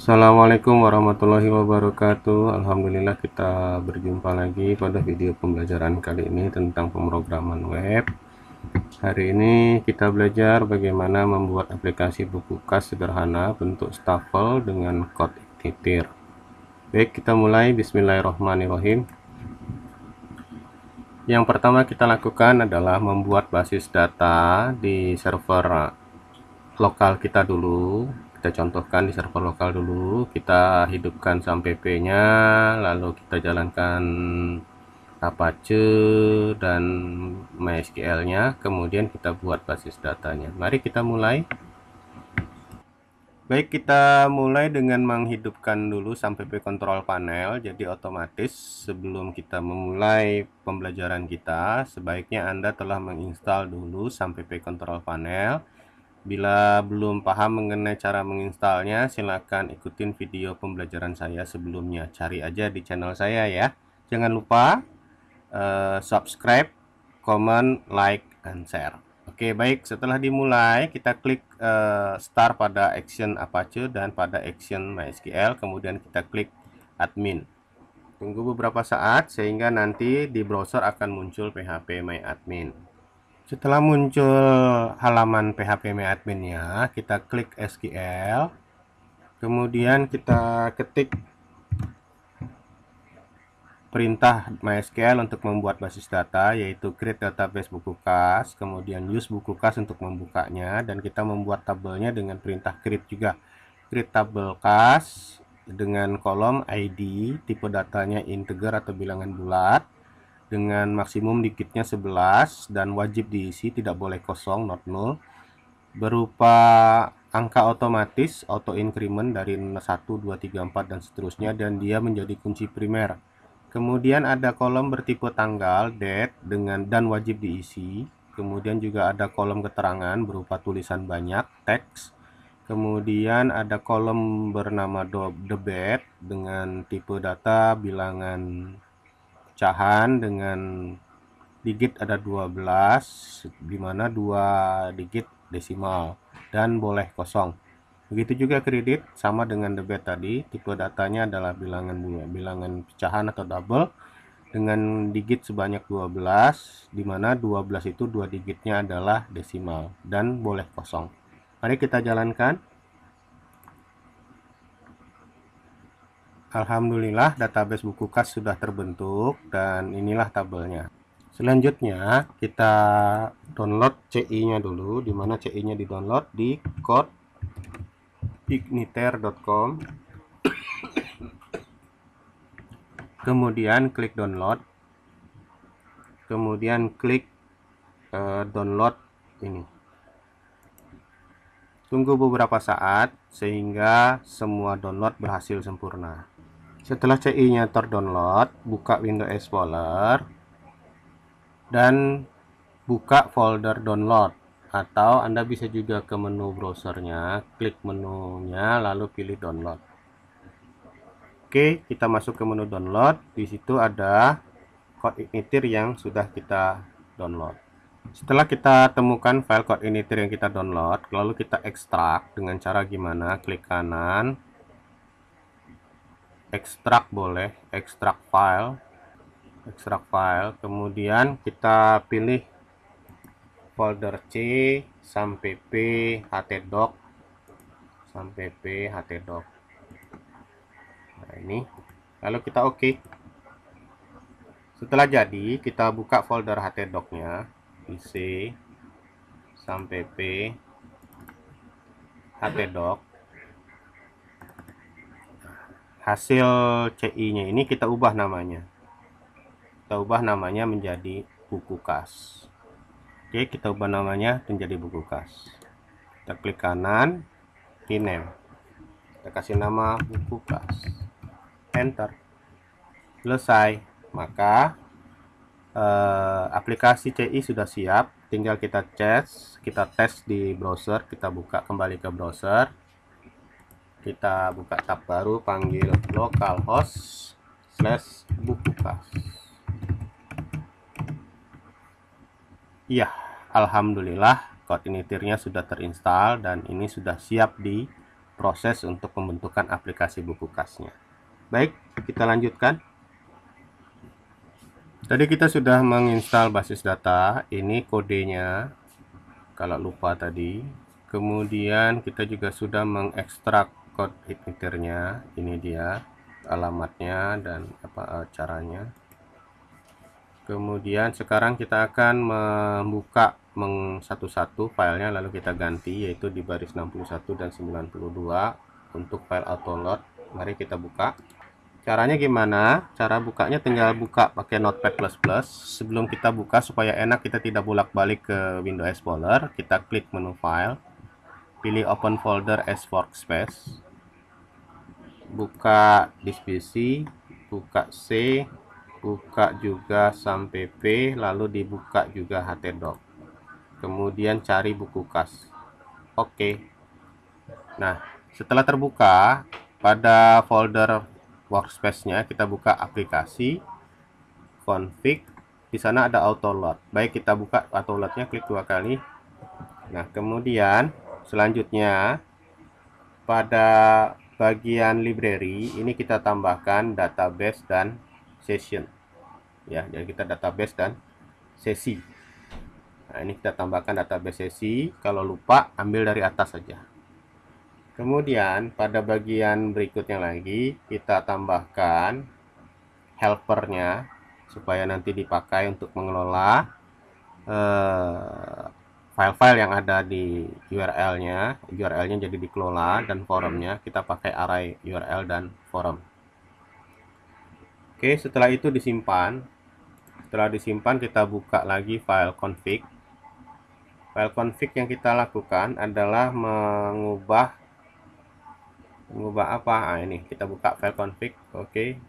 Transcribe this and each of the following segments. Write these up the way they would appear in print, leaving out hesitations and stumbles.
Assalamualaikum warahmatullahi wabarakatuh. Alhamdulillah kita berjumpa lagi pada video pembelajaran kali ini tentang pemrograman web. Hari ini kita belajar bagaimana membuat aplikasi buku kas sederhana bentuk stafel dengan kode Ignitir. Baik, kita mulai. Bismillahirrahmanirrahim. Yang pertama kita lakukan adalah membuat basis data di server lokal kita dulu. Kita contohkan di server lokal dulu, kita hidupkan sampp-nya, lalu kita jalankan Apache dan MySQL-nya, kemudian kita buat basis datanya. Mari kita mulai. Baik, kita mulai dengan menghidupkan dulu sampp control panel. Jadi otomatis sebelum kita memulai pembelajaran kita, sebaiknya Anda telah menginstal dulu sampp control panel. Bila belum paham mengenai cara menginstalnya, silakan ikutin video pembelajaran saya sebelumnya. Cari aja di channel saya ya. Jangan lupa subscribe, comment, like, and share. Oke, baik. Setelah dimulai, kita klik start pada action Apache dan pada action MySQL. Kemudian kita klik admin. Tunggu beberapa saat sehingga nanti di browser akan muncul PHP My Admin. Setelah muncul halaman PHP My Admin-nya, kita klik SQL, kemudian kita ketik perintah MySQL untuk membuat basis data, yaitu create database buku kas, kemudian use buku kas untuk membukanya, dan kita membuat tabelnya dengan perintah create juga. Create tabel kas dengan kolom ID, tipe datanya integer atau bilangan bulat, dengan maksimum digitnya 11 dan wajib diisi, tidak boleh kosong, not null, berupa angka otomatis auto increment dari 1, 2, 3, 4 dan seterusnya, dan dia menjadi kunci primer. Kemudian ada kolom bertipe tanggal date dengan dan wajib diisi. Kemudian juga ada kolom keterangan berupa tulisan banyak teks. Kemudian ada kolom bernama debit dengan tipe data bilangan pecahan dengan digit ada 12, di mana 2 digit desimal, dan boleh kosong. Begitu juga kredit, sama dengan debit tadi, tipe datanya adalah bilangan pecahan atau double dengan digit sebanyak 12, di mana 12 itu 2 digitnya adalah desimal dan boleh kosong. Mari kita jalankan. Alhamdulillah, database buku kas sudah terbentuk dan inilah tabelnya. Selanjutnya kita download CI-nya dulu, di mana CI-nya di-download di codeigniter.com. Kemudian klik download. Kemudian klik download ini. Tunggu beberapa saat sehingga semua download berhasil sempurna. Setelah CI-nya terdownload, buka Windows Explorer dan buka folder download, atau Anda bisa juga ke menu browsernya, klik menunya lalu pilih download. Oke, kita masuk ke menu download. Di situ ada kode Ignitir yang sudah kita download. Setelah kita temukan file kode Ignitir yang kita download, lalu kita ekstrak dengan cara gimana? Klik kanan, ekstrak boleh, ekstrak file, kemudian kita pilih folder C, sampp, htdoc, nah ini, lalu kita oke. Setelah jadi, kita buka folder htdoc-nya, IC, sampp, htdoc. Hasil CI-nya ini kita ubah namanya. Kita ubah namanya menjadi buku kas. Oke, kita ubah namanya menjadi buku kas. Kita klik kanan, rename. Kita kasih nama buku kas. Enter. Selesai. Maka aplikasi CI sudah siap. Tinggal kita tes di browser. Kita buka kembali ke browser. Kita buka tab baru, panggil localhost/bukukas. Iya, alhamdulillah kode Ignitirnya sudah terinstall dan ini sudah siap di proses untuk pembentukan aplikasi buku kasnya. Baik, kita lanjutkan. Tadi kita sudah menginstal basis data, ini kodenya kalau lupa tadi. Kemudian kita juga sudah mengekstrak kode igniternya, ini dia alamatnya dan caranya. Kemudian sekarang kita akan membuka satu-satu filenya, lalu kita ganti, yaitu di baris 61 dan 92 untuk file autoload. Mari kita buka. Caranya gimana? Cara bukanya tinggal buka pakai Notepad++. Sebelum kita buka, supaya enak kita tidak bolak-balik ke Windows Explorer, kita klik menu file, pilih open folder as workspace, buka disk PC, buka C, buka juga sampai P, lalu dibuka juga htdoc, kemudian cari buku kas. Oke. Nah, setelah terbuka, pada folder workspace-nya kita buka aplikasi, config, di sana ada autoload. Baik, kita buka autoload-nya, klik 2 kali. Nah, kemudian selanjutnya pada bagian library ini kita tambahkan database dan session. Ya, jadi kita database dan sesi. Nah, ini kita tambahkan database sesi. Kalau lupa, ambil dari atas saja. Kemudian pada bagian berikutnya lagi kita tambahkan helpernya supaya nanti dipakai untuk mengelola file-file yang ada di URL-nya. URL-nya jadi dikelola, dan forumnya kita pakai array URL dan forum. Oke, setelah itu disimpan. Setelah disimpan, kita buka lagi file config. File config yang kita lakukan adalah mengubah apa? Nah, ini kita buka file config. Oke.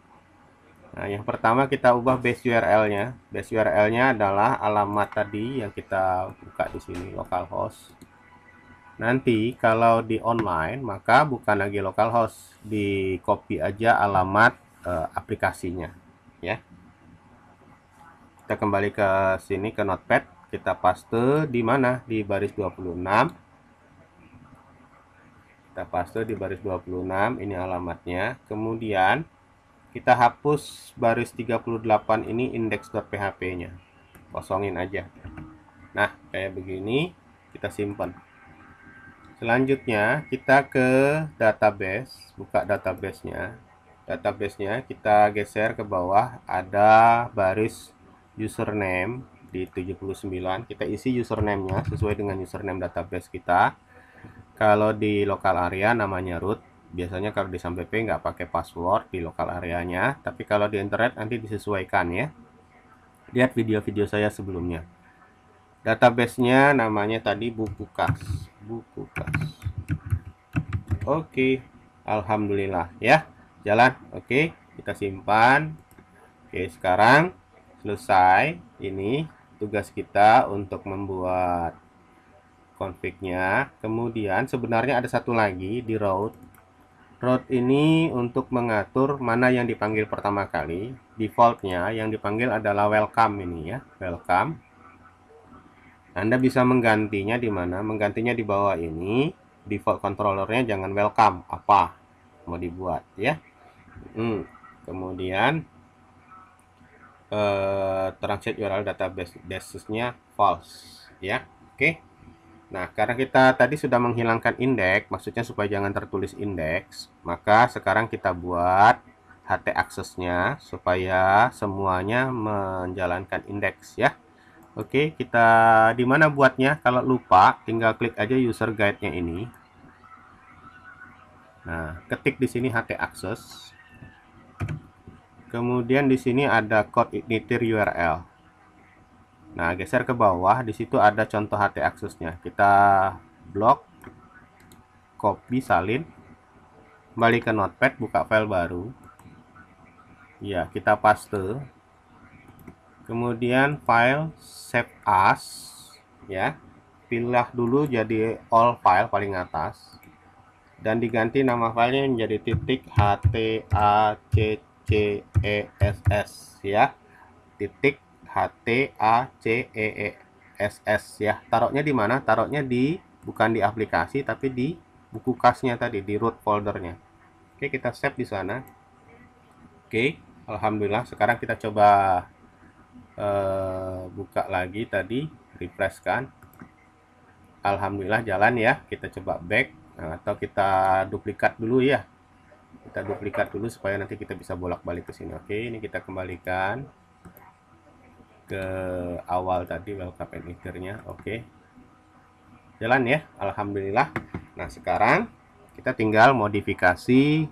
Nah, yang pertama kita ubah base URL-nya. Base URL-nya adalah alamat tadi yang kita buka di sini, localhost. Nanti kalau di online maka bukan lagi localhost, di copy aja alamat aplikasinya, ya. Kita kembali ke sini ke Notepad, kita paste di mana? Di baris 26. Kita paste di baris 26, ini alamatnya. Kemudian kita hapus baris 38 ini index.php-nya. Kosongin aja. Nah, kayak begini, kita simpan. Selanjutnya kita ke database, buka database-nya. Database-nya kita geser ke bawah, ada baris username di 79. Kita isi username-nya sesuai dengan username database kita. Kalau di local area namanya root. Biasanya kalau di sampai P nggak pakai password di local area-nya, tapi kalau di internet nanti disesuaikan, ya. Lihat video-video saya sebelumnya. Database-nya namanya tadi buku kas. Buku kas. Oke, alhamdulillah, ya. Jalan. Oke, kita simpan. Oke, sekarang selesai. Ini tugas kita untuk membuat config-nya. Kemudian sebenarnya ada satu lagi di route. Route ini untuk mengatur mana yang dipanggil pertama kali. Defaultnya yang dipanggil adalah welcome ini, ya. Welcome. Anda bisa menggantinya di mana? Menggantinya di bawah ini. Default controllernya jangan welcome. Apa mau dibuat, ya. Kemudian translate URL database-nya false, ya. Oke. Nah, karena kita tadi sudah menghilangkan indeks, maksudnya supaya jangan tertulis indeks, maka sekarang kita buat HT access-nya supaya semuanya menjalankan indeks, ya. Oke, kita di mana buatnya? Kalau lupa, tinggal klik aja user guide-nya ini. Nah, ketik di sini HT access. Kemudian di sini ada code igniter URL. Nah, geser ke bawah, di situ ada contoh HT access-nya. Kita blok, copy, salin, kembali ke Notepad, buka file baru. Ya, kita paste. Kemudian file save as, ya. Pilih dulu jadi all file paling atas. Dan diganti nama filenya menjadi titik HTACCESS, ya. Titik HTACESS, ya. Taruhnya di mana? Taruhnya di bukan di aplikasi tapi di buku kasnya tadi di root foldernya. Oke, kita save di sana. Oke, alhamdulillah. Sekarang kita coba buka lagi tadi, refresh kan. Alhamdulillah jalan ya. Kita coba back, atau kita duplikat dulu ya. Kita duplikat dulu supaya nanti kita bisa bolak-balik ke sini. Oke, ini kita kembalikan ke awal tadi, welcome editor-nya. Oke, jalan ya, alhamdulillah. Nah, sekarang kita tinggal modifikasi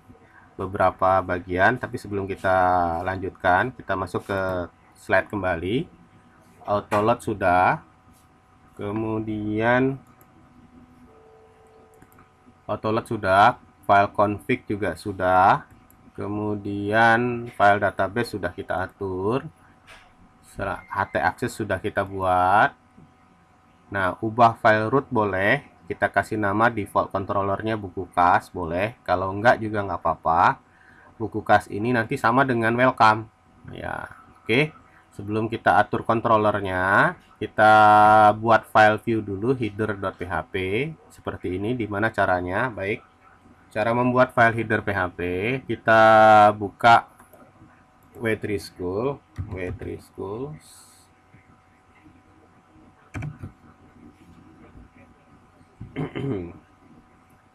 beberapa bagian, tapi sebelum kita lanjutkan, kita masuk ke slide kembali. Autoload sudah, kemudian autoload sudah, file config juga sudah, kemudian file database sudah kita atur, HT access sudah kita buat. Nah, ubah file root boleh, kita kasih nama default controllernya buku kas boleh, kalau enggak juga nggak apa-apa. Buku kas ini nanti sama dengan welcome ya. Oke, sebelum kita atur controllernya, kita buat file view dulu, header.php seperti ini. Dimana caranya? Baik, cara membuat file header PHP, kita buka W3 School.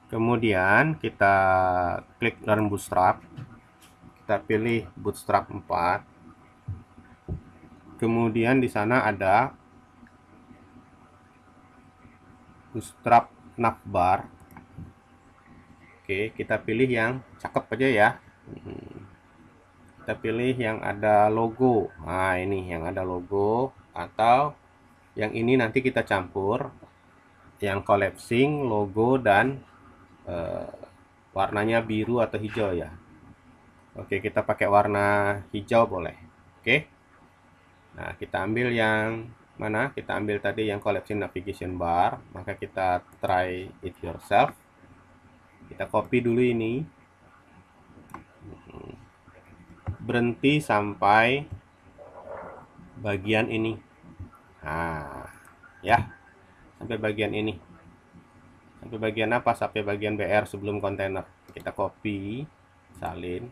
Kemudian kita klik Learn Bootstrap, kita pilih Bootstrap 4. Kemudian di sana ada Bootstrap Navbar. Oke, kita pilih yang cakep aja ya. Kita pilih yang ada logo. Nah, ini yang ada logo, atau yang ini nanti kita campur, yang collapsing, logo, dan warnanya biru atau hijau ya. Oke, kita pakai warna hijau boleh. Oke, nah kita ambil yang mana? Kita ambil tadi yang collapsing navigation bar, maka kita try it yourself. Kita copy dulu ini, berhenti sampai bagian ini. Nah ya, sampai bagian ini. Sampai bagian apa? Sampai bagian BR sebelum kontainer. Kita copy, salin,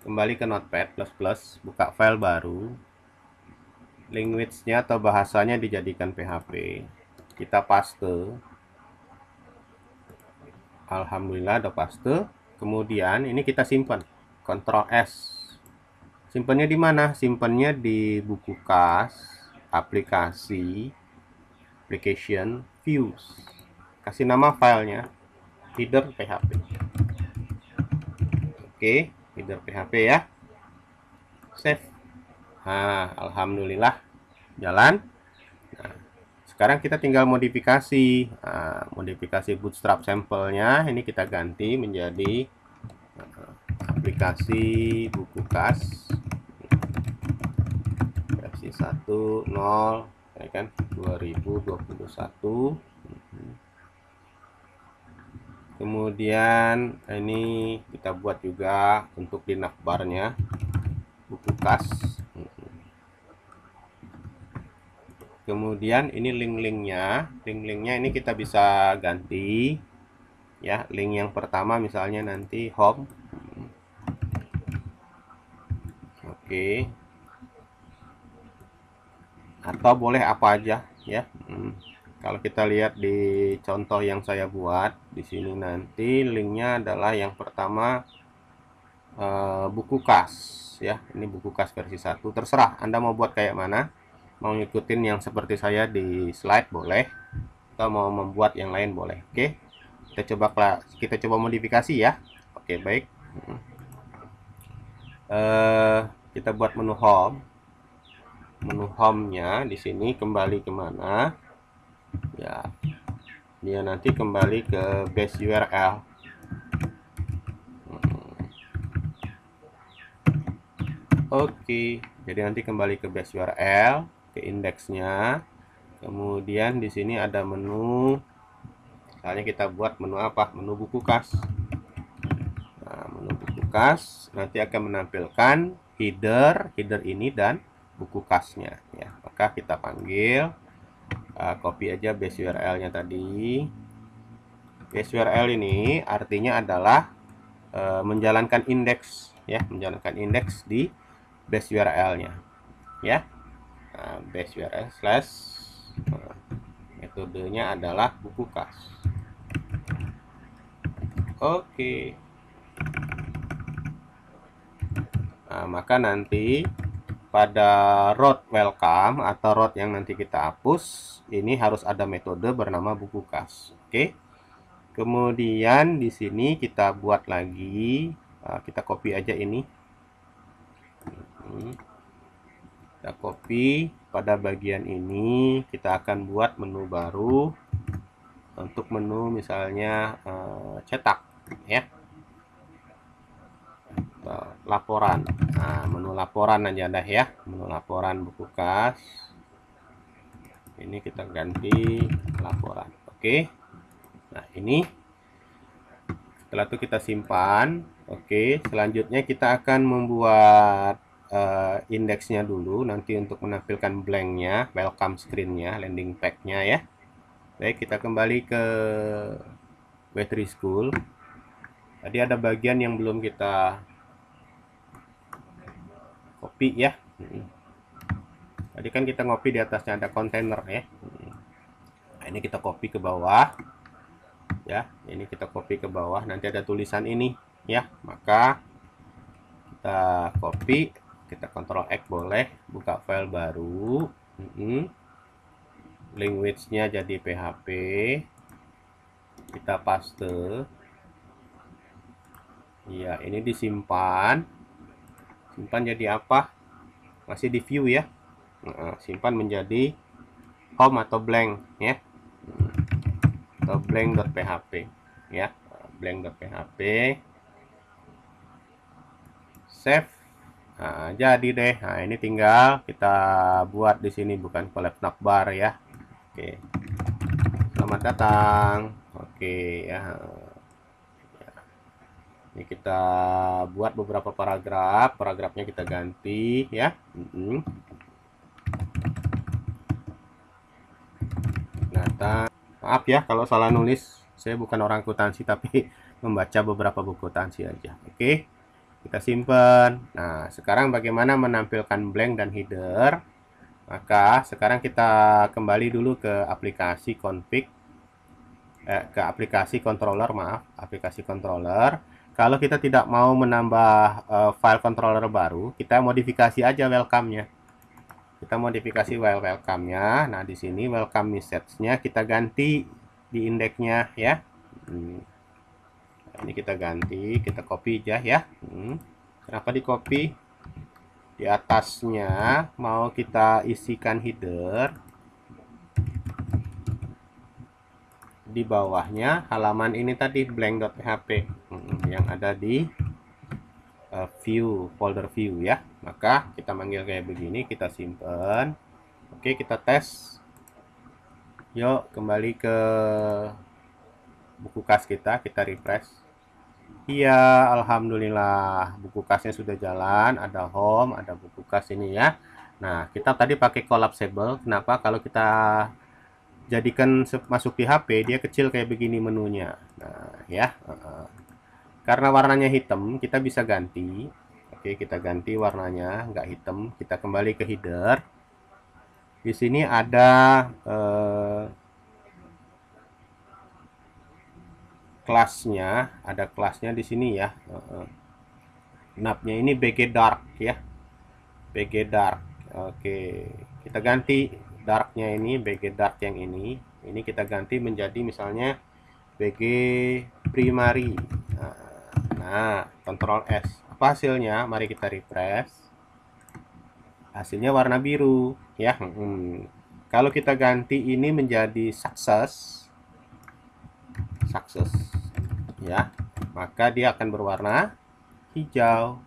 kembali ke Notepad++, buka file baru, language-nya atau bahasanya dijadikan PHP, kita paste. Alhamdulillah udah paste. Kemudian ini kita simpan, Ctrl S. Simpannya di mana? Simpannya di buku kas, aplikasi, application, views. Kasih nama filenya header PHP. Oke, header PHP ya. Save. Nah, alhamdulillah jalan. Nah, sekarang kita tinggal modifikasi. Nah, modifikasi Bootstrap sampelnya ini kita ganti menjadi aplikasi buku kas versi 1.0 ya kan, 2021. Kemudian ini kita buat juga untuk di navbarnya buku kas. Kemudian ini link-linknya ini kita bisa ganti ya. Link yang pertama misalnya nanti home. Oke, atau boleh apa aja ya. Kalau kita lihat di contoh yang saya buat di sini, nanti linknya adalah yang pertama buku kas ya. Ini buku kas versi 1. Terserah Anda mau buat kayak mana. Mau ngikutin yang seperti saya di slide boleh, atau mau membuat yang lain boleh. Oke, kita coba modifikasi ya. Oke, baik. Kita buat menu home. Menu home-nya di sini kembali kemana? Ya, dia nanti kembali ke base URL. Oke, jadi nanti kembali ke base URL, ke indeksnya. Kemudian di sini ada menu. Misalnya kita buat menu apa? Menu buku kas. Nah, menu buku kas nanti akan menampilkan header ini dan buku kasnya ya. Maka kita panggil, copy aja base URL-nya tadi. base URL ini artinya adalah menjalankan indeks ya, menjalankan indeks di base URL-nya ya. Nah, base URL slash metodenya adalah buku kas. Oke. Nah, maka nanti pada root welcome atau root yang nanti kita hapus, ini harus ada metode bernama buku kas. Oke. Kemudian di sini kita buat lagi, kita copy aja ini. Kita copy pada bagian ini, kita akan buat menu baru untuk menu misalnya cetak ya. Laporan. Nah, menu laporan aja dah ya, menu laporan buku kas. Ini kita ganti laporan. Oke. Nah, ini setelah itu kita simpan. Oke, selanjutnya kita akan membuat indeksnya dulu nanti untuk menampilkan blanknya, welcome screen-nya, landing page-nya ya. Baik, kita kembali ke W3 School. Tadi ada bagian yang belum kita copy ya. Tadi kan kita ngopi di atasnya ada kontainer ya. Nah, ini kita copy ke bawah. Ya, ini kita copy ke bawah. Nanti ada tulisan ini ya. Maka kita copy, kita Ctrl X boleh, buka file baru. Language-nya jadi PHP. Kita paste. Ya, ini disimpan. Simpan jadi apa? Masih di view ya. Simpan menjadi home atau blank ya, atau blank.php ya, blank.php. Save. Nah, jadi deh. Nah, ini tinggal kita buat di sini, bukan collab navbar ya. Oke, selamat datang. Oke ya. Ini kita buat beberapa paragraf, paragrafnya kita ganti ya. Maaf ya kalau salah nulis, saya bukan orang akuntansi tapi membaca beberapa buku akuntansi aja. Oke, kita simpan. Nah, sekarang bagaimana menampilkan blank dan header? Maka sekarang kita kembali dulu ke aplikasi config, ke aplikasi controller, maaf, aplikasi controller. Kalau kita tidak mau menambah file controller baru, kita modifikasi aja welcome-nya. Kita modifikasi welcome-nya. Nah, di sini welcome message-nya kita ganti di indeksnya ya. Ini kita ganti, kita copy aja ya. Kenapa di copy? Di atasnya mau kita isikan header, di bawahnya halaman ini tadi blank.php yang ada di view, folder view ya. Maka kita manggil kayak begini, kita simpan. Oke, kita tes. Yuk kembali ke buku kas kita refresh. Iya, alhamdulillah buku kasnya sudah jalan, ada home, ada buku kas ini ya. Nah, kita tadi pakai collapsible. Kenapa? Kalau kita jadikan masuk di HP, dia kecil kayak begini menunya. Nah, ya. Karena warnanya hitam, kita bisa ganti. Oke, kita ganti warnanya, nggak hitam. Kita kembali ke header. Di sini ada kelasnya, ada kelasnya di sini ya. Navnya ini BG dark ya, BG dark. Oke, kita ganti darknya ini, BG dark yang ini kita ganti menjadi misalnya BG primary. Nah, Ctrl S. Apa hasilnya? Mari kita refresh. Hasilnya warna biru ya. Kalau kita ganti ini menjadi success ya, maka dia akan berwarna hijau.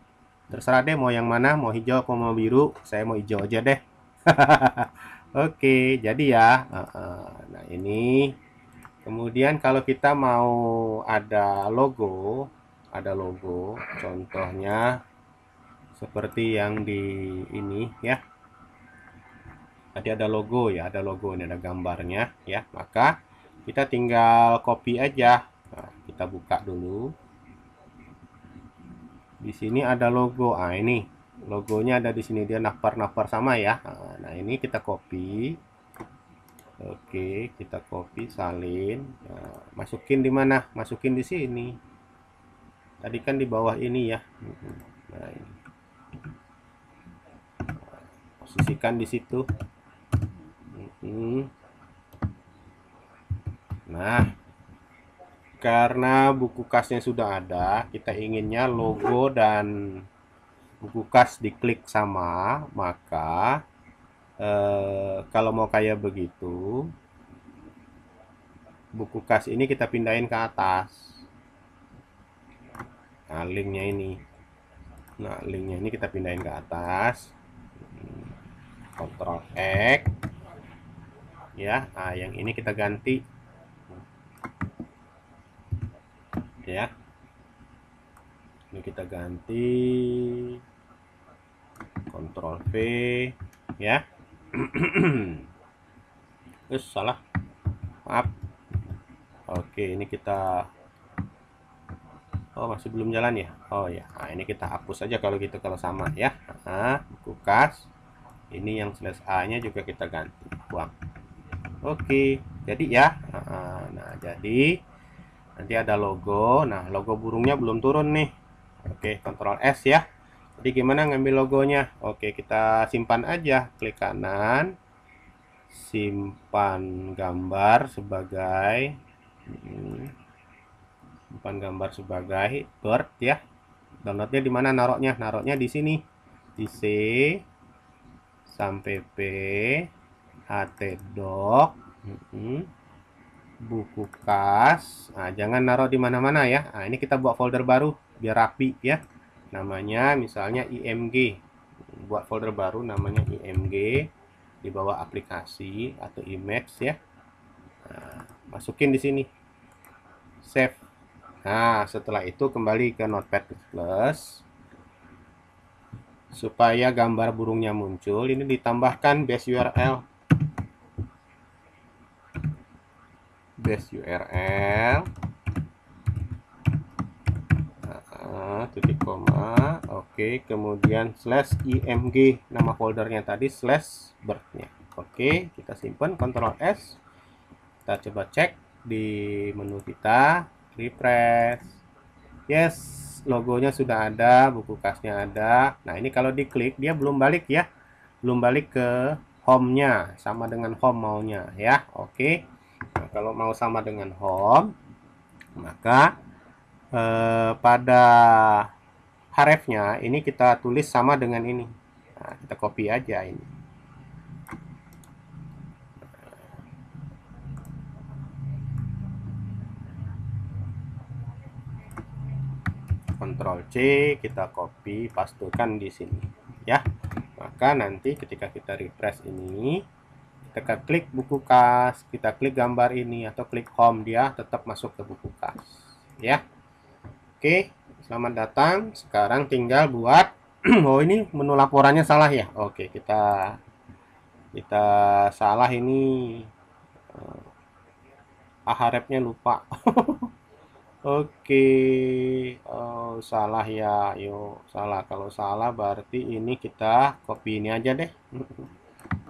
Terserah deh mau yang mana, mau hijau atau mau biru. Saya mau hijau aja deh. Oke, jadi ya. Nah, ini kemudian kalau kita mau ada logo, contohnya seperti yang di ini ya. Tadi ada logo ya, ada logo, ini ada gambarnya ya. Maka kita tinggal copy aja kita buka dulu. Di sini ada logo. Ah, ini logonya ada di sini, dia navbar sama ya. Nah, ini kita copy. Oke, kita copy, salin. Nah, masukin di mana? Masukin di sini. Tadi kan di bawah ini ya. Nah, ini. Posisikan di situ. Nah, karena buku kasnya sudah ada, kita inginnya logo dan buku kas diklik sama, maka kalau mau kayak begitu, buku kas ini kita pindahin ke atas. Nah, linknya ini kita pindahin ke atas. Ctrl X ya. Nah, yang ini kita ganti ya. Ini kita ganti Ctrl V ya. Salah, maaf. Oke, ini kita masih belum jalan ya. Oh ya, nah, ini kita hapus aja kalau gitu, kalau sama ya. Nah, buku kas ini yang slash A nya juga kita ganti, buang. Oke, jadi ya. Nah, jadi nanti ada logo. Nah, logo burungnya belum turun nih. Oke, Ctrl S ya. Jadi gimana ngambil logonya? Oke, kita simpan aja. Klik kanan, simpan gambar sebagai bird ya. Downloadnya di mana? Naruhnya di sini, di C sampai P, htdoc, buku kas. Nah, jangan naruh di mana-mana ya. Nah, ini kita buat folder baru biar rapi ya. Namanya misalnya IMG. Buat folder baru namanya IMG di bawah aplikasi atau image ya. Nah, masukin di sini. Save. Nah, setelah itu kembali ke Notepad++ supaya gambar burungnya muncul. Ini ditambahkan base URL. Titik koma. Oke, kemudian /img nama foldernya tadi, /bird-nya. Oke, kita simpan, Ctrl S. Kita coba cek di menu kita, refresh. Yes, logonya sudah ada, buku kasnya ada. Nah, ini kalau diklik dia belum balik ya. Belum balik ke home-nya, sama dengan home maunya ya. Oke. Nah, kalau mau sama dengan home, maka pada hrefnya ini kita tulis sama dengan ini. Nah, kita copy aja ini. Ctrl C, kita copy, pastekan di sini ya. Maka nanti ketika kita refresh ini, kita klik buku kas, kita klik gambar ini atau klik home, dia tetap masuk ke buku kas ya. Oke, selamat datang. Sekarang tinggal buat oh, ini menu laporannya salah ya. Oke, kita salah ini. Hrefnya lupa. Oke, oh, salah ya. Yuk, salah. Kalau salah berarti ini kita copy ini aja deh.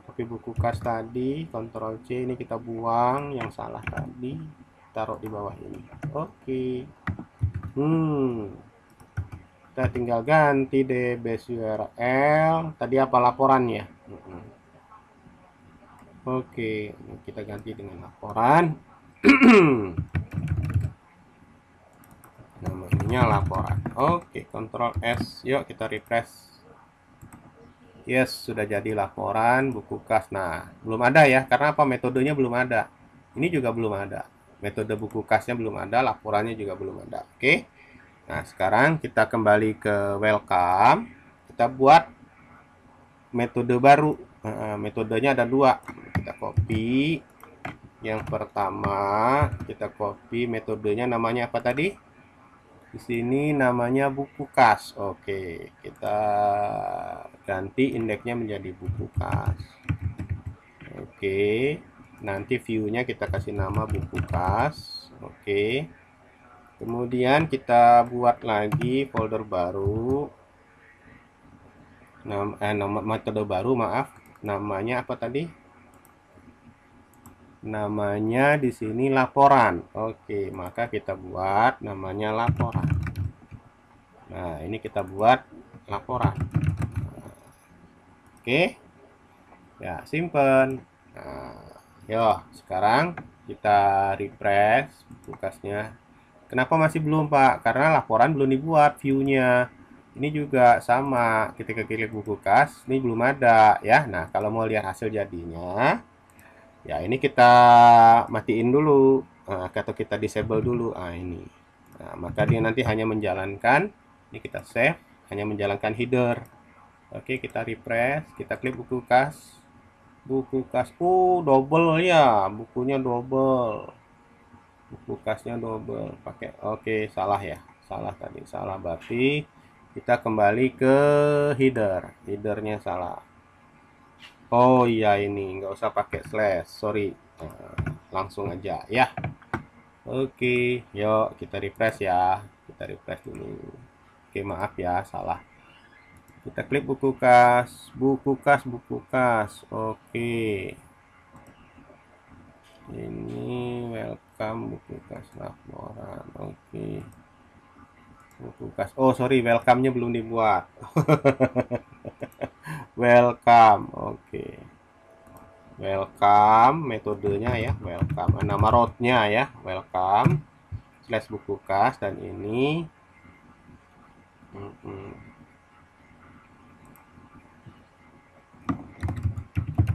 Copy buku kas tadi, Ctrl C, ini kita buang yang salah tadi, taruh di bawah ini. Oke. Kita tinggal ganti deh base URL. Tadi apa laporannya? Oke, kita ganti dengan laporan. Namanya laporan. Oke, Ctrl S. Yuk kita refresh. Yes, sudah jadi laporan buku kas. Nah, belum ada ya, karena apa? Metodenya belum ada. Ini juga belum ada. Metode buku kasnya belum ada, laporannya juga belum ada. Oke. Nah, sekarang kita kembali ke welcome. Kita buat metode baru. Metodenya ada dua. Kita copy. Yang pertama, kita copy metodenya, namanya apa tadi? Di sini namanya buku kas. Oke, kita ganti indeksnya menjadi buku kas. Oke, nanti view-nya kita kasih nama buku kas. Oke. Kemudian kita buat lagi folder baru, nama metode baru, maaf, namanya apa tadi? Namanya di sini laporan. Oke, maka kita buat namanya laporan. Nah, ini kita buat laporan. Oke, ya simpen. Nah, yo, sekarang kita refresh kulkasnya. Kenapa masih belum, Pak? Karena laporan belum dibuat view-nya. Ini juga sama, ketika klik buku kas, ini belum ada ya. Nah, kalau mau lihat hasil jadinya, ya ini kita matiin dulu, atau kita disable dulu. Ini. Nah, maka dia nanti hanya menjalankan, ini kita save, hanya menjalankan header. Oke, kita refresh, kita klik buku kas. Buku kas, double ya, bukunya double. Buku kasnya double pakai, oke, salah ya, salah tadi, salah, berarti kita kembali ke headernya salah. Oh iya, ini nggak usah pakai slash, sorry. Langsung aja ya. Oke, yuk kita refresh ya, kita refresh dulu. Oke, maaf ya, salah. Kita klik buku kas, buku kas, buku kas. Oke, ini welcome buku kas laporan. Oke, buku kas, oh sorry, welcome-nya belum dibuat. Welcome, oke. Welcome, metodenya ya, welcome. Nama rootnya ya, welcome slash buku kas, dan ini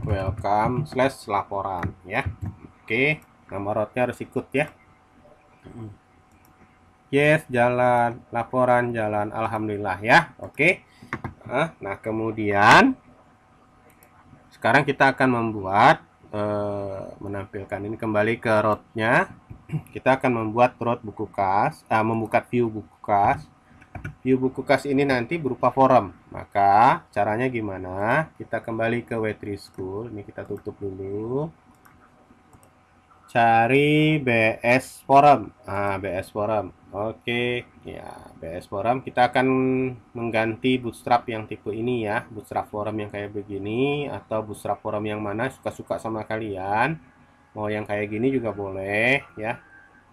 welcome slash laporan ya. Oke, nama rootnya harus ikut ya. Yes, jalan, laporan jalan, alhamdulillah ya. Oke. Nah, kemudian sekarang kita akan membuat, menampilkan ini, kembali ke rootnya. Kita akan membuat root buku kas, membuka view buku kas. View buku kas ini nanti berupa forum. Maka caranya gimana? Kita kembali ke W3 School. Ini kita tutup dulu. Cari BS Forum. BS Forum. Oke, ya, BS Forum. Kita akan mengganti Bootstrap yang tipe ini ya. Bootstrap Forum yang kayak begini, atau Bootstrap Forum yang mana suka-suka sama kalian. Mau yang kayak gini juga boleh ya.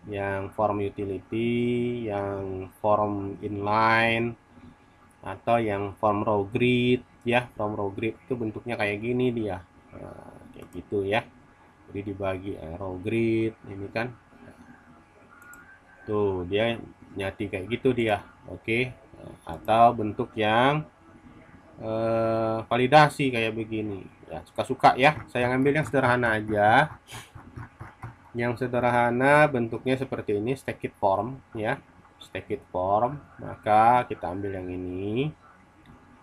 Yang form utility, yang form inline, atau yang form row grid ya. Form row grid itu bentuknya kayak gini dia. Kayak gitu ya. Jadi dibagi row grid ini kan, tuh dia nyati kayak gitu dia. Oke, atau bentuk yang validasi kayak begini ya, suka-suka ya. Saya ngambil yang sederhana aja. Yang sederhana bentuknya seperti ini, stacked form ya, stacked form. Maka kita ambil yang ini.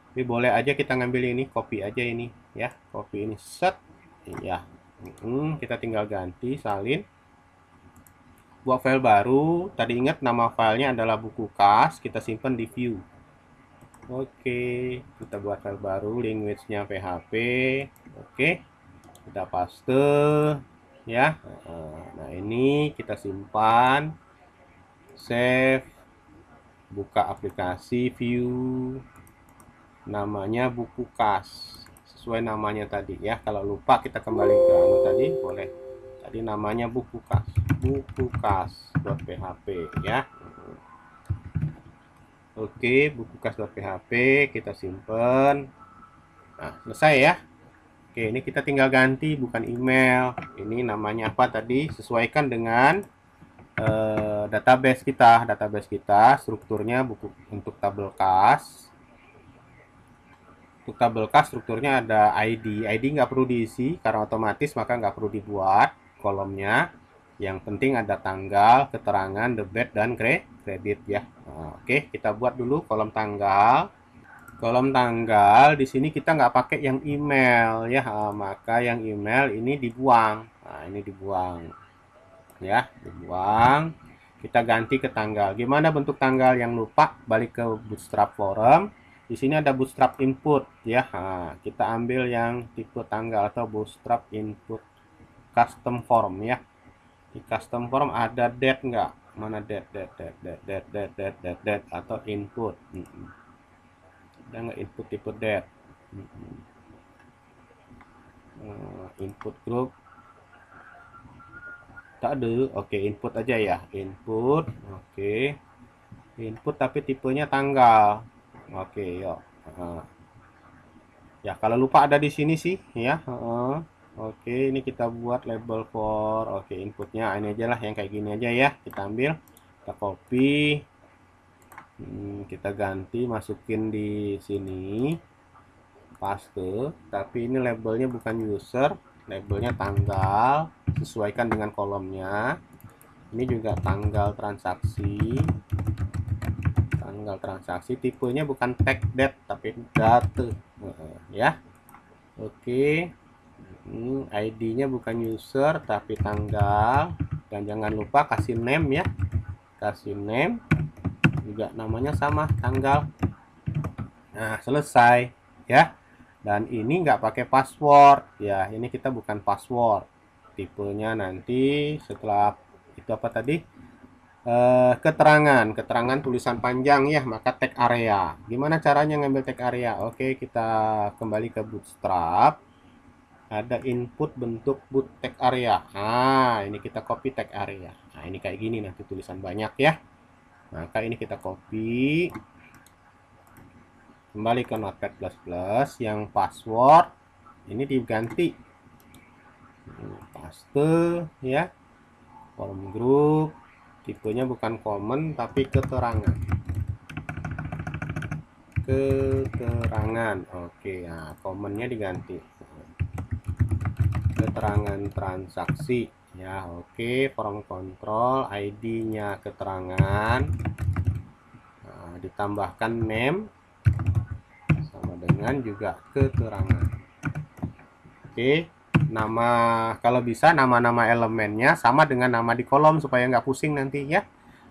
Tapi boleh aja kita ngambil ini, copy aja ini ya, copy ini, set ya. Kita tinggal ganti, salin, buat file baru. Tadi ingat nama filenya adalah buku kas, kita simpan di view. Oke, kita buat file baru, language-nya PHP. Oke, kita paste ya. Nah, ini kita simpan, save, buka aplikasi, view, namanya buku kas, sesuai namanya tadi ya. Kalau lupa kita kembali ke tadi, boleh. Tadi namanya buku kas.php ya. Oke, buku kas.php kita simpen. Nah, selesai ya. Oke, ini kita tinggal ganti, bukan email. Ini namanya apa tadi? Sesuaikan dengan database kita. Database kita strukturnya buku untuk tabel kas. Untuk tabel kas strukturnya ada ID. ID nggak perlu diisi karena otomatis, maka nggak perlu dibuat kolomnya. Yang penting ada tanggal, keterangan, debit, dan kredit ya. Nah, oke, kita buat dulu kolom tanggal. Kolom tanggal di sini kita nggak pakai yang email ya, maka yang email ini dibuang. Nah, ini dibuang ya, dibuang. Kita ganti ke tanggal. Gimana bentuk tanggal? Yang lupa, balik ke Bootstrap Forum. Di sini ada Bootstrap Input ya. Nah, kita ambil yang tipe tanggal atau Bootstrap Input Custom Form ya. Di custom form ada date nggak? mana that atau input. Ada nggak input tipe that? Input group tak ada. Oke, input aja ya, input. Oke, input tapi tipenya tanggal. Oke, yuk. Ya, kalau lupa ada di sini sih ya. Oke, ini kita buat label for. Oke, inputnya ini aja lah, yang kayak gini aja ya. Kita ambil, kita copy, kita ganti, masukin di sini, paste. Tapi ini labelnya bukan user, labelnya tanggal, sesuaikan dengan kolomnya. Ini juga tanggal transaksi, tipenya bukan tag date tapi date ya. Oke, ID-nya bukan user tapi tanggal, dan jangan lupa kasih name ya, kasih name juga, namanya sama, tanggal. Nah, selesai ya. Dan ini nggak pakai password ya, ini kita bukan password, tipenya nanti setelah itu apa tadi, keterangan tulisan panjang ya, maka tag area. Gimana caranya ngambil tag area? Oke, kita kembali ke Bootstrap, ada input bentuk boot tag area. Nah, ini kita copy tag area. Nah, ini kayak gini nanti tulisan banyak ya. Maka ini kita copy, kembali ke Notepad++, yang password ini diganti, paste ya, form group, tipenya bukan common tapi keterangan. Oke, nah commonnya diganti, keterangan transaksi ya. Oke, form control, ID-nya keterangan, nah, ditambahkan name sama dengan juga keterangan. Oke, nama, kalau bisa nama-nama elemennya sama dengan nama di kolom supaya nggak pusing nanti ya.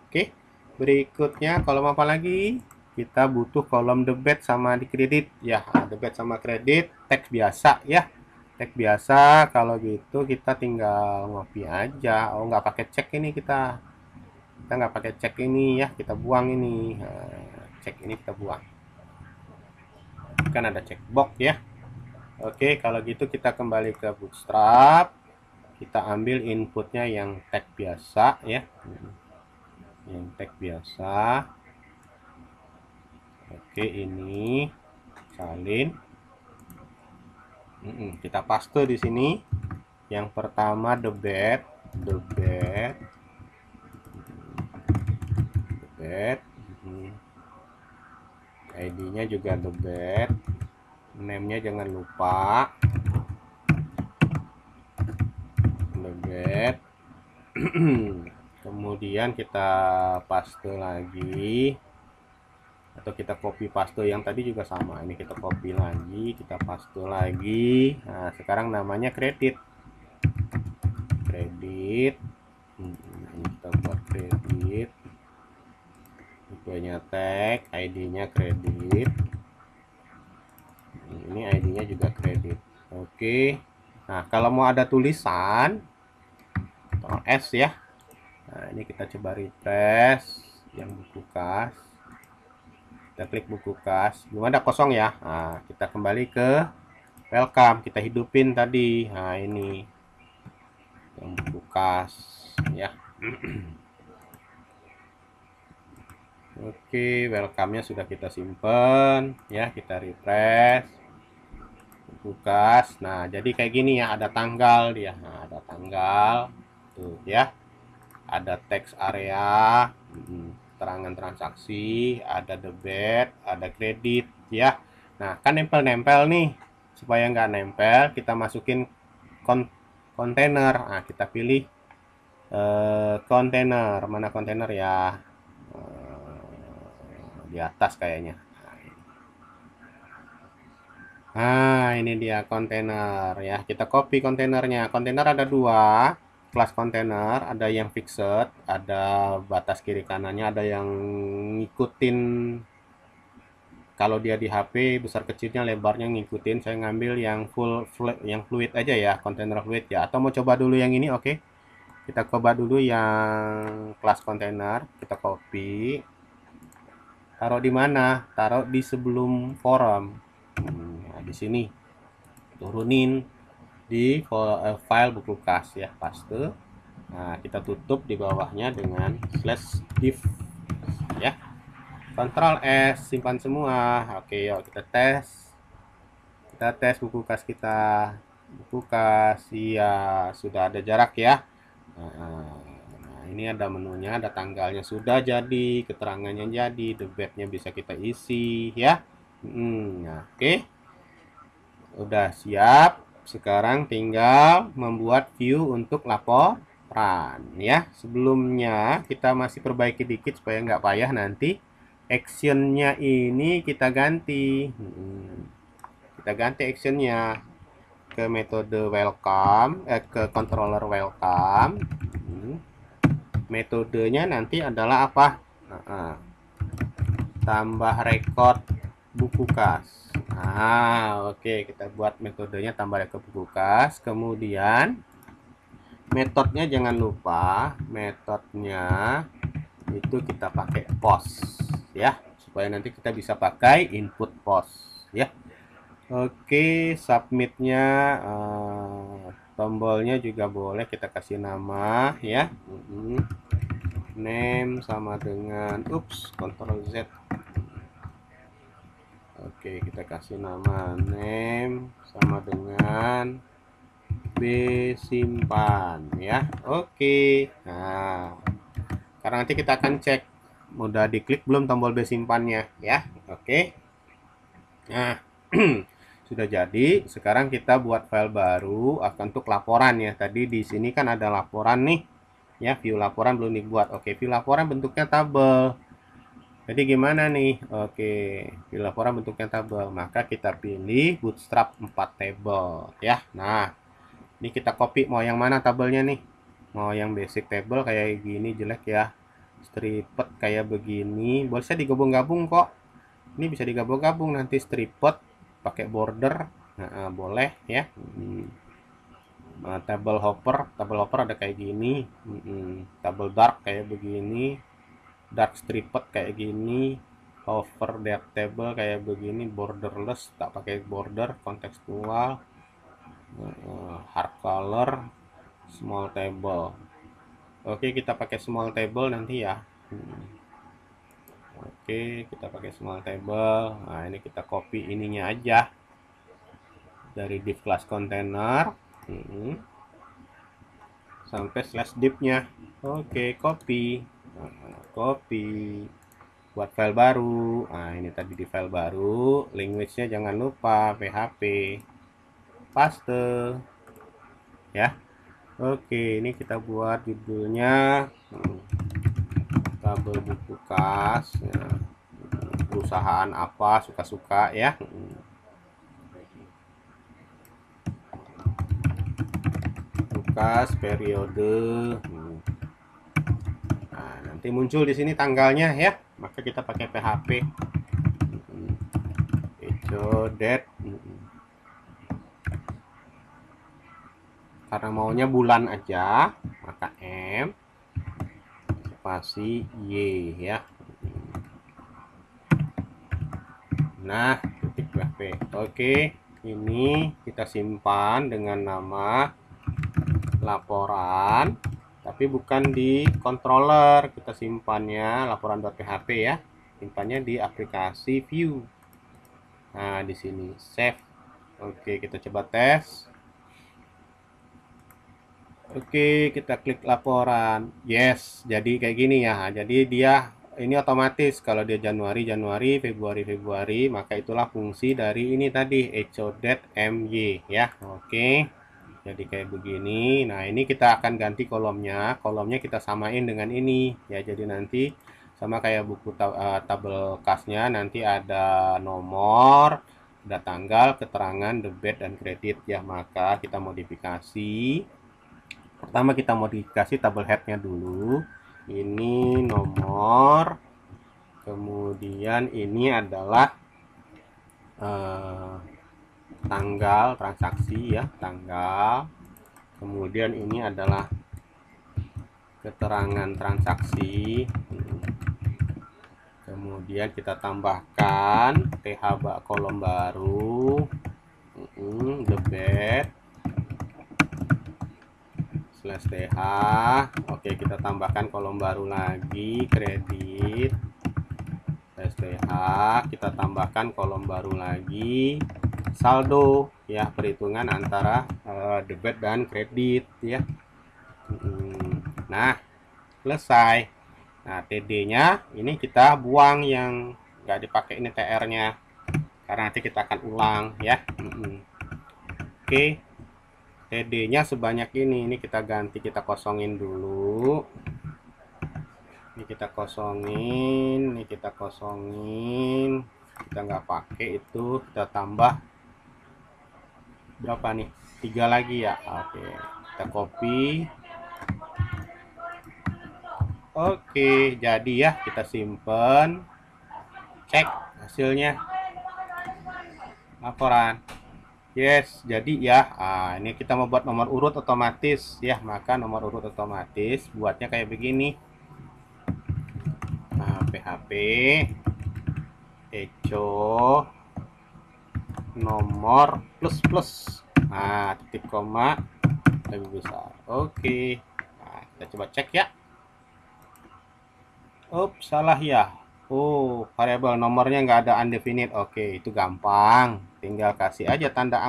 Oke, berikutnya kolom apa lagi? Kita butuh kolom debit sama di kredit ya. Debit sama kredit, teks biasa ya, teks biasa. Kalau gitu kita tinggal ngopi aja. Oh, nggak pakai cek ini, kita nggak pakai cek ini ya, kita buang ini. Cek ini kita buang, kan ada checkbox ya. Oke, kalau gitu kita kembali ke Bootstrap, kita ambil inputnya yang tag biasa ya, yang tag biasa. Oke, ini salin, kita paste di sini. Yang pertama debit, ID-nya juga debit, name-nya jangan lupa debit. Kemudian kita paste lagi, atau kita copy paste yang tadi juga sama, ini kita copy lagi, kita paste lagi. Nah, sekarang namanya kredit, ini kita buat kredit, tipenya tag, ID-nya kredit, ini ID-nya juga kredit. Oke, nah kalau mau ada tulisan, Ctrl S ya. Nah, ini kita coba refresh yang buku kas, kita klik buku kas, belum ada, kosong ya. Nah, kita kembali ke welcome, kita hidupin tadi. Nah, ini yang buku kas ya. Oke, welcome-nya sudah kita simpen ya, kita refresh buku kas. Nah, jadi kayak gini ya, ada tanggal dia. Nah, ada tanggal tuh ya, ada teks area, keterangan transaksi, ada debit, ada kredit ya. Nah, kan nempel-nempel nih. Supaya nggak nempel, kita masukin kontainer. Nah, kita pilih kontainer. Mana kontainer ya? Di atas kayaknya. Nah, ini dia kontainer ya. Kita copy kontainernya. Kontainer ada dua kelas kontainer, ada yang fixed, ada batas kiri kanannya, ada yang ngikutin, kalau dia di HP besar kecilnya lebarnya ngikutin. Saya ngambil yang yang fluid aja ya, kontainer fluid ya, atau mau coba dulu yang ini. Oke, Kita coba dulu yang kelas kontainer, kita copy, taruh di mana? Taruh di sebelum forum. Nah, di sini turunin di file buku kas ya, paste. Nah, kita tutup di bawahnya dengan /div ya. Ctrl S, simpan semua. Oke, yuk kita tes. Kita tes buku kas kita. Buku kas, iya sudah ada jarak ya. Nah, ini ada menunya, ada tanggalnya sudah jadi, keterangannya jadi, the bednya bisa kita isi ya. Nah, oke. Udah siap. Sekarang tinggal membuat view untuk laporan ya. Sebelumnya kita masih perbaiki dikit supaya nggak payah nanti. Actionnya ini kita ganti. Kita ganti actionnya ke metode welcome, ke controller welcome. Metodenya nanti adalah apa? Tambah record buku kas. Oke, kita buat metodenya tambah record buku kas. Kemudian metodenya jangan lupa, metodenya itu kita pakai post ya, supaya nanti kita bisa pakai input post ya. Oke, submitnya tombolnya juga boleh kita kasih nama ya. Name sama dengan Ctrl Z. Oke, kita kasih nama name sama dengan B simpan ya. Oke. Nah, karena nanti kita akan cek udah diklik belum tombol B simpannya ya. Oke. Nah, sudah jadi. Sekarang kita buat file baru untuk laporan ya. Tadi di sini kan ada laporan nih. Ya, view laporan belum dibuat. Oke, view laporan bentuknya tabel. Jadi gimana nih? Oke, view laporan bentuknya tabel. Maka kita pilih bootstrap 4 table ya. Nah, ini kita copy mau yang mana tabelnya nih? Mau yang basic table kayak gini jelek ya. Stripped kayak begini. Bisa digabung-gabung kok. Ini bisa digabung-gabung nanti stripped pakai border. Nah, boleh ya. Table hopper ada kayak gini. Table dark kayak begini. Dark stripped kayak gini, hover depth table kayak begini, borderless tak pakai border, kontekstual, hard color, small table. Oke, kita pakai small table nanti ya. Oke, kita pakai small table. Nah, ini kita copy ininya aja dari div class container sampai /div-nya. Oke, copy. Copy buat file baru. Nah, ini tadi di file baru, language-nya jangan lupa PHP, paste ya. Oke, ini kita buat judulnya tabel buku kas ya. Perusahaan apa suka-suka ya. Kas periode. Nah, nanti muncul di sini tanggalnya ya. Maka kita pakai PHP date. Karena maunya bulan aja, maka M spasi Y ya. Nah, titik PHP. Oke, ini kita simpan dengan nama laporan, tapi bukan di controller. Kita simpannya laporan.php ya. Simpannya di aplikasi view. Nah, di sini save. Oke, kita coba tes. Oke, kita klik laporan. Yes, jadi kayak gini ya. Jadi dia ini otomatis kalau dia Januari, Februari, maka itulah fungsi dari ini tadi echo.my ya. Oke. Jadi kayak begini. Nah, ini kita akan ganti kolomnya. Kolomnya kita samain dengan ini ya. Jadi nanti sama kayak buku tabel kasnya, nanti ada nomor, ada tanggal, keterangan, debit dan kredit ya. Maka kita modifikasi. Pertama kita modifikasi tabel headnya dulu. Ini nomor, kemudian ini adalah tanggal transaksi ya, tanggal. Kemudian ini adalah keterangan transaksi. Kemudian kita tambahkan TH kolom baru, debit slash TH. Oke, kita tambahkan kolom baru lagi, kredit slash TH. Kita tambahkan kolom baru lagi, saldo ya, perhitungan antara debit dan kredit ya. Nah, selesai. Nah, TD-nya ini kita buang yang nggak dipakai, ini TR-nya, karena nanti kita akan ulang ya. Oke, TD-nya sebanyak ini kita ganti, kita kosongin dulu. Ini kita kosongin, ini kita kosongin, kita nggak pakai itu, kita tambah berapa nih? 3 lagi ya. Oke, kita copy. Oke, jadi ya, kita simpen, cek hasilnya, laporan. Yes, jadi ya, ini kita mau buat nomor urut otomatis ya, maka nomor urut otomatis buatnya kayak begini. Nah, PHP echo nomor plus, nah, titik koma lebih besar. Oke, nah, kita coba cek ya. Salah ya. Variabel nomornya nggak ada undefinite. Oke, itu gampang. Tinggal kasih aja tanda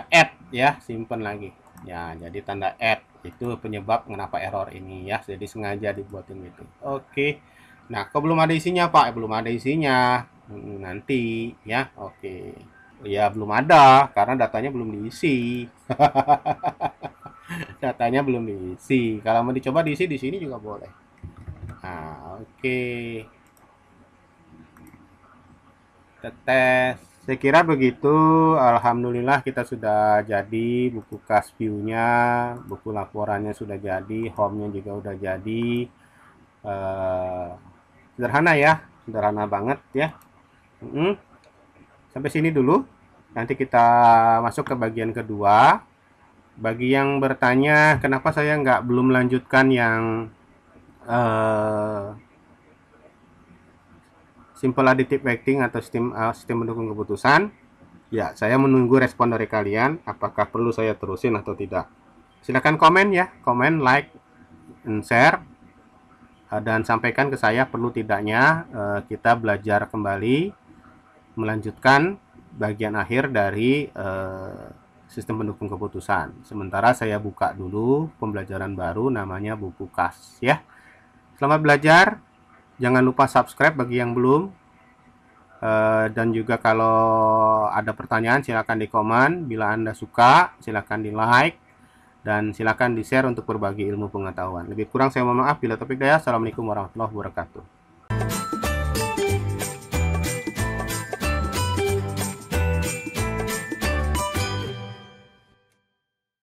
add ya, simpen lagi. Ya, jadi tanda add itu penyebab kenapa error ini ya. Jadi sengaja dibuatin gitu. Oke. Nah, kok belum ada isinya, Pak? Belum ada isinya. Nanti ya. Oke. Ya, belum ada karena datanya belum diisi. Datanya belum diisi. Kalau mau dicoba diisi di sini juga boleh. Nah, oke. Tes. Saya kira begitu. Alhamdulillah kita sudah jadi, buku kas view-nya, buku laporannya sudah jadi, home-nya juga udah jadi. Sederhana ya, sederhana banget ya. Sampai sini dulu. Nanti kita masuk ke bagian kedua. Bagi yang bertanya kenapa saya belum melanjutkan yang simple additive weighting atau sistem mendukung keputusan, ya saya menunggu respon dari kalian apakah perlu saya terusin atau tidak. Silahkan komen ya, komen, like, and share, dan sampaikan ke saya perlu tidaknya kita belajar kembali melanjutkan bagian akhir dari sistem pendukung keputusan. Sementara saya buka dulu pembelajaran baru namanya buku kas ya. Selamat belajar. Jangan lupa subscribe bagi yang belum. Dan juga kalau ada pertanyaan silakan di komen. Bila Anda suka silakan di like. Dan silakan di share untuk berbagi ilmu pengetahuan. Lebih kurang saya mohon maaf. Bila topik daya. Assalamualaikum warahmatullahi wabarakatuh.